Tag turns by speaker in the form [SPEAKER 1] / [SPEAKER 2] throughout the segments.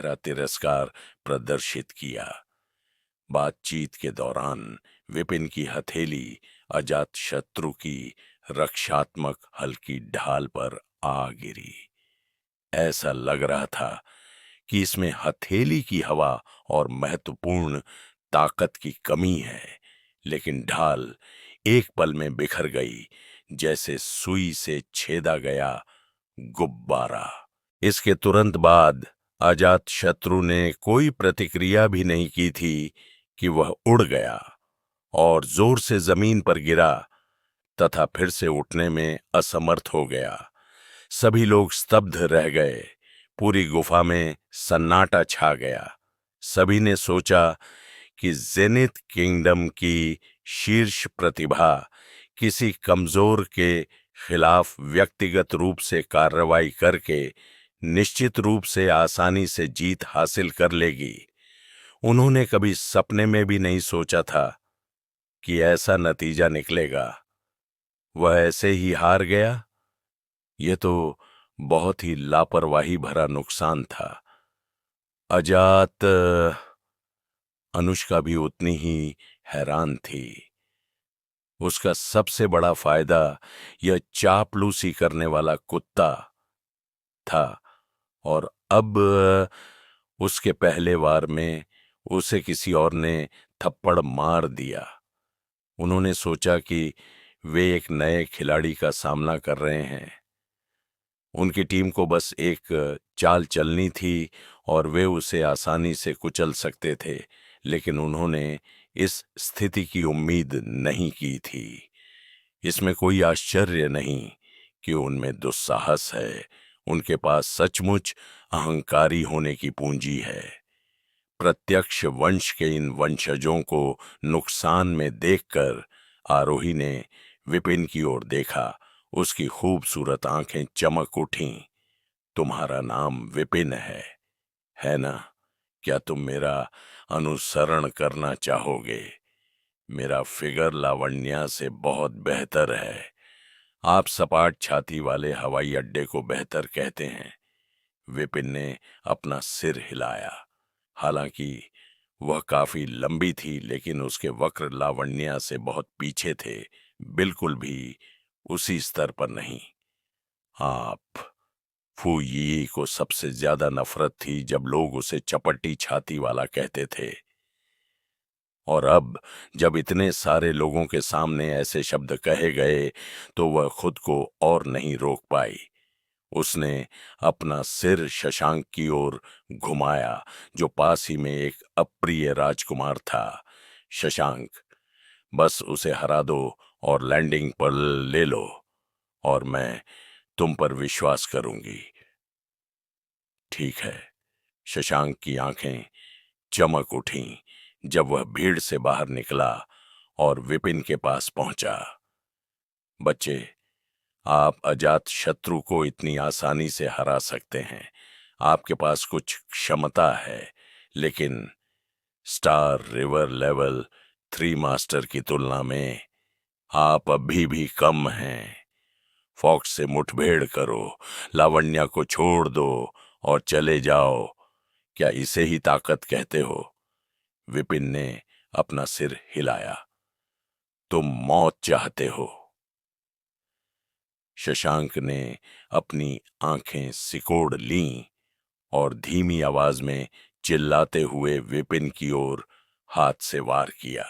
[SPEAKER 1] गहरा तिरस्कार प्रदर्शित किया। बातचीत के दौरान विपिन की हथेली अजातशत्रु की रक्षात्मक हल्की ढाल पर आ गिरी। ऐसा लग रहा था कि इसमें हथेली की हवा और महत्वपूर्ण ताकत की कमी है, लेकिन ढाल एक पल में बिखर गई, जैसे सुई से छेदा गया गुब्बारा। इसके तुरंत बाद अजातशत्रु ने कोई प्रतिक्रिया भी नहीं की थी कि वह उड़ गया और जोर से जमीन पर गिरा तथा फिर से उठने में असमर्थ हो गया। सभी लोग स्तब्ध रह गए। पूरी गुफा में सन्नाटा छा गया। सभी ने सोचा कि जेनिथ किंगडम की शीर्ष प्रतिभा किसी कमजोर के खिलाफ व्यक्तिगत रूप से कार्रवाई करके निश्चित रूप से आसानी से जीत हासिल कर लेगी। उन्होंने कभी सपने में भी नहीं सोचा था कि ऐसा नतीजा निकलेगा। वह ऐसे ही हार गया। यह तो बहुत ही लापरवाही भरा नुकसान था। अजात अनुष्का भी उतनी ही हैरान थी। उसका सबसे बड़ा फायदा यह चापलूसी करने वाला कुत्ता था, और अब उसके पहले वार में उसे किसी और ने थप्पड़ मार दिया। उन्होंने सोचा कि वे एक नए खिलाड़ी का सामना कर रहे हैं। उनकी टीम को बस एक चाल चलनी थी और वे उसे आसानी से कुचल सकते थे, लेकिन उन्होंने इस स्थिति की उम्मीद नहीं की थी। इसमें कोई आश्चर्य नहीं कि उनमें दुस्साहस है। उनके पास सचमुच अहंकारी होने की पूंजी है। प्रत्यक्ष वंश के इन वंशजों को नुकसान में देखकर आरोही ने विपिन की ओर देखा। उसकी खूबसूरत आंखें चमक उठीं। तुम्हारा नाम विपिन है ना? क्या तुम मेरा अनुसरण करना चाहोगे? मेरा फिगर लावण्या से बहुत बेहतर है। आप सपाट छाती वाले हवाई अड्डे को बेहतर कहते हैं। विपिन ने अपना सिर हिलाया। हालांकि वह काफी लंबी थी, लेकिन उसके वक्र लावण्या से बहुत पीछे थे, बिल्कुल भी उसी स्तर पर नहीं। आप फू यी को सबसे ज्यादा नफरत थी जब लोग उसे चपटी छाती वाला कहते थे, और अब जब इतने सारे लोगों के सामने ऐसे शब्द कहे गए तो वह खुद को और नहीं रोक पाई। उसने अपना सिर शशांक की ओर घुमाया, जो पास ही में एक अप्रिय राजकुमार था। शशांक, बस उसे हरा दो और लैंडिंग पर ले लो, और मैं तुम पर विश्वास करूंगी। ठीक है। शशांक की आंखें चमक उठीं जब वह भीड़ से बाहर निकला और विपिन के पास पहुंचा। बच्चे, आप अजात शत्रु को इतनी आसानी से हरा सकते हैं। आपके पास कुछ क्षमता है, लेकिन स्टार रिवर लेवल 3 मास्टर की तुलना में आप अभी भी कम हैं। फॉक्स से मुठभेड़ करो, लावण्या को छोड़ दो और चले जाओ। क्या इसे ही ताकत कहते हो? विपिन ने अपना सिर हिलाया। तुम मौत चाहते हो। शशांक ने अपनी आंखें सिकोड़ लीं और धीमी आवाज में चिल्लाते हुए विपिन की ओर हाथ से वार किया।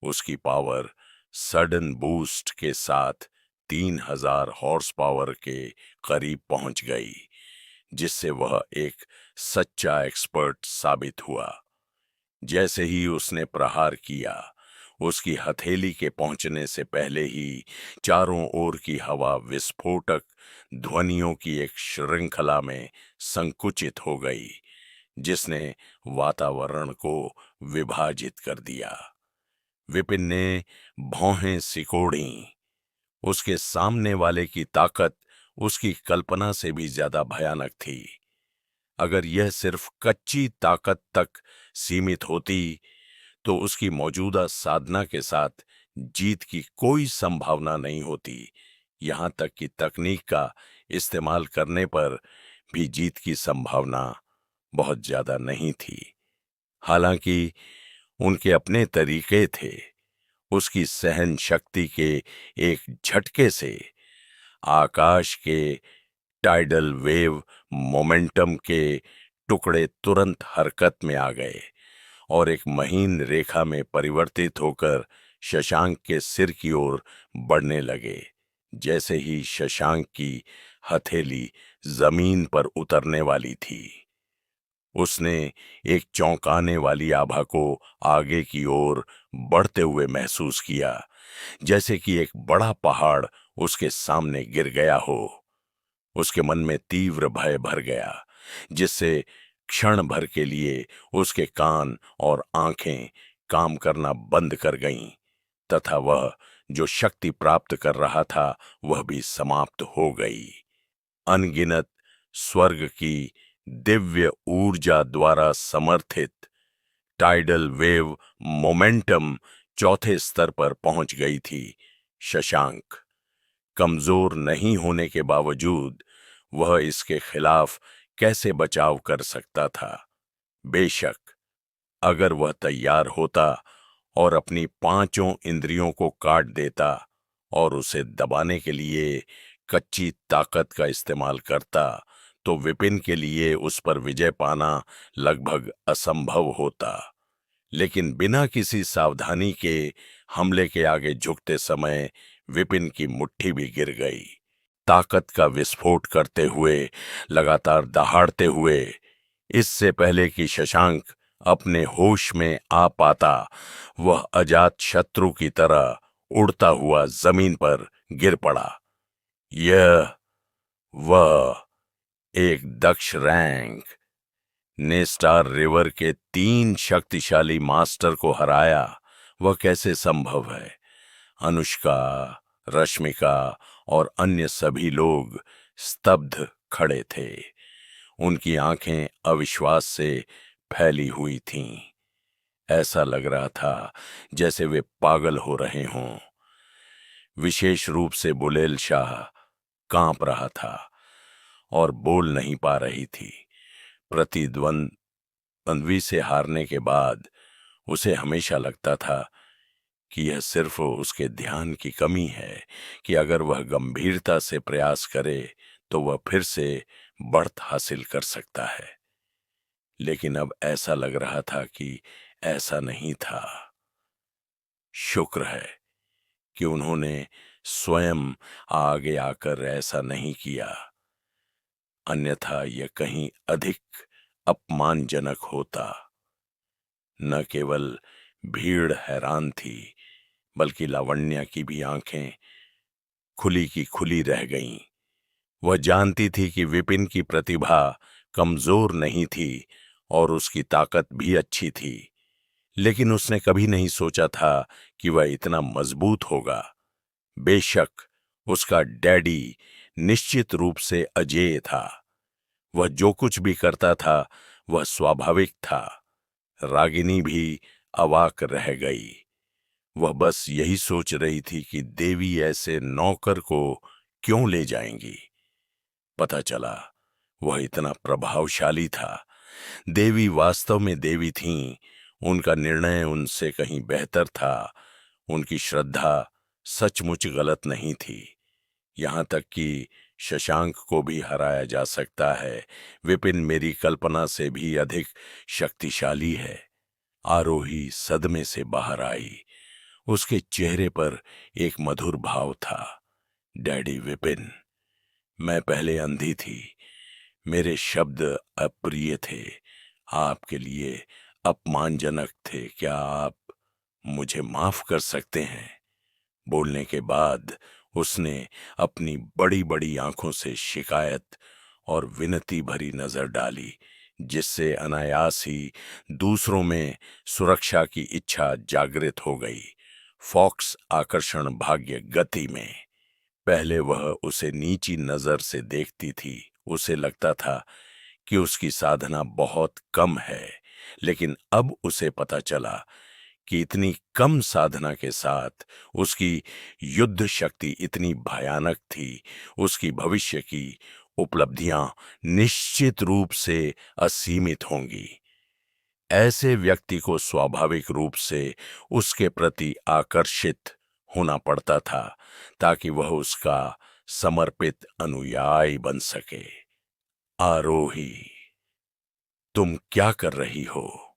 [SPEAKER 1] उसकी पावर सडन बूस्ट के साथ 3000 हॉर्स पावर के करीब पहुंच गई, जिससे वह एक सच्चा एक्सपर्ट साबित हुआ। जैसे ही उसने प्रहार किया, उसकी हथेली के पहुंचने से पहले ही चारों ओर की हवा विस्फोटक ध्वनियों की एक श्रृंखला में संकुचित हो गई, जिसने वातावरण को विभाजित कर दिया। विपिन ने भौहें सिकोड़ी। उसके सामने वाले की ताकत उसकी कल्पना से भी ज्यादा भयानक थी। अगर यह सिर्फ कच्ची ताकत तक सीमित होती तो उसकी मौजूदा साधना के साथ जीत की कोई संभावना नहीं होती। यहां तक कि तकनीक का इस्तेमाल करने पर भी जीत की संभावना बहुत ज्यादा नहीं थी। हालांकि उनके अपने तरीके थे। उसकी सहन शक्ति के एक झटके से आकाश के टाइडल वेव मोमेंटम के टुकड़े तुरंत हरकत में आ गए और एक महीन रेखा में परिवर्तित होकर शशांक के सिर की ओर बढ़ने लगे। जैसे ही शशांक की हथेली जमीन पर उतरने वाली थी, उसने एक चौंकाने वाली आभा को आगे की ओर बढ़ते हुए महसूस किया, जैसे कि एक बड़ा पहाड़ उसके सामने गिर गया हो। उसके मन में तीव्र भय भर गया, जिससे क्षण भर के लिए उसके कान और आंखें काम करना बंद कर गईं, तथा वह जो शक्ति प्राप्त कर रहा था वह भी समाप्त हो गई। अनगिनत स्वर्ग की दिव्य ऊर्जा द्वारा समर्थित टाइडल वेव मोमेंटम चौथे स्तर पर पहुंच गई थी। शशांक कमजोर नहीं होने के बावजूद वह इसके खिलाफ कैसे बचाव कर सकता था। बेशक अगर वह तैयार होता और अपनी पांचों इंद्रियों को काट देता और उसे दबाने के लिए कच्ची ताकत का इस्तेमाल करता, तो विपिन के लिए उस पर विजय पाना लगभग असंभव होता। लेकिन बिना किसी सावधानी के हमले के आगे झुकते समय विपिन की मुट्ठी भी गिर गई। ताकत का विस्फोट करते हुए, लगातार दहाड़ते हुए, इससे पहले कि शशांक अपने होश में आ पाता, वह अजात शत्रु की तरह उड़ता हुआ जमीन पर गिर पड़ा। यह वह एक दक्ष रैंक ने स्टार रिवर के 3 शक्तिशाली मास्टर को हराया। वह कैसे संभव है? अनुष्का, रश्मिका और अन्य सभी लोग स्तब्ध खड़े थे। उनकी आंखें अविश्वास से फैली हुई थीं। ऐसा लग रहा था जैसे वे पागल हो रहे हों। विशेष रूप से बुलेल शाह कांप रहा था और बोल नहीं पा रही थी। प्रतिद्वंद्वी से हारने के बाद उसे हमेशा लगता था कि यह सिर्फ उसके ध्यान की कमी है, कि अगर वह गंभीरता से प्रयास करे तो वह फिर से बढ़त हासिल कर सकता है। लेकिन अब ऐसा लग रहा था कि ऐसा नहीं था। शुक्र है कि उन्होंने स्वयं आगे आकर ऐसा नहीं किया, अन्यथा यह कहीं अधिक अपमानजनक होता। न केवल भीड़ हैरान थी, बल्कि लावण्या की भी आंखें खुली की खुली रह गईं। वह जानती थी कि विपिन की प्रतिभा कमजोर नहीं थी और उसकी ताकत भी अच्छी थी, लेकिन उसने कभी नहीं सोचा था कि वह इतना मजबूत होगा। बेशक उसका डैडी निश्चित रूप से अजेय था। वह जो कुछ भी करता था वह स्वाभाविक था। रागिनी भी अवाक रह गई। वह बस यही सोच रही थी कि देवी ऐसे नौकर को क्यों ले जाएंगी। पता चला वह इतना प्रभावशाली था। देवी वास्तव में देवी थीं। उनका निर्णय उनसे कहीं बेहतर था। उनकी श्रद्धा सचमुच गलत नहीं थी। यहां तक कि शशांक को भी हराया जा सकता है। विपिन मेरी कल्पना से भी अधिक शक्तिशाली है। आरोही सदमे से बाहर आई। उसके चेहरे पर एक मधुर भाव था। डैडी विपिन, मैं पहले अंधी थी। मेरे शब्द अप्रिय थे, आपके लिए अपमानजनक थे। क्या आप मुझे माफ कर सकते हैं? बोलने के बाद उसने अपनी बड़ी बड़ी आंखों से शिकायत और विनती भरी नजर डाली, जिससे अनायास ही दूसरों में सुरक्षा की इच्छा जागृत हो गई। फॉक्स आकर्षण भाग्य गति में। पहले वह उसे नीची नजर से देखती थी। उसे लगता था कि उसकी साधना बहुत कम है, लेकिन अब उसे पता चला कि इतनी कम साधना के साथ उसकी युद्ध शक्ति इतनी भयानक थी। उसकी भविष्य की उपलब्धियां निश्चित रूप से असीमित होंगी। ऐसे व्यक्ति को स्वाभाविक रूप से उसके प्रति आकर्षित होना पड़ता था ताकि वह उसका समर्पित अनुयायी बन सके। आरोही, तुम क्या कर रही हो?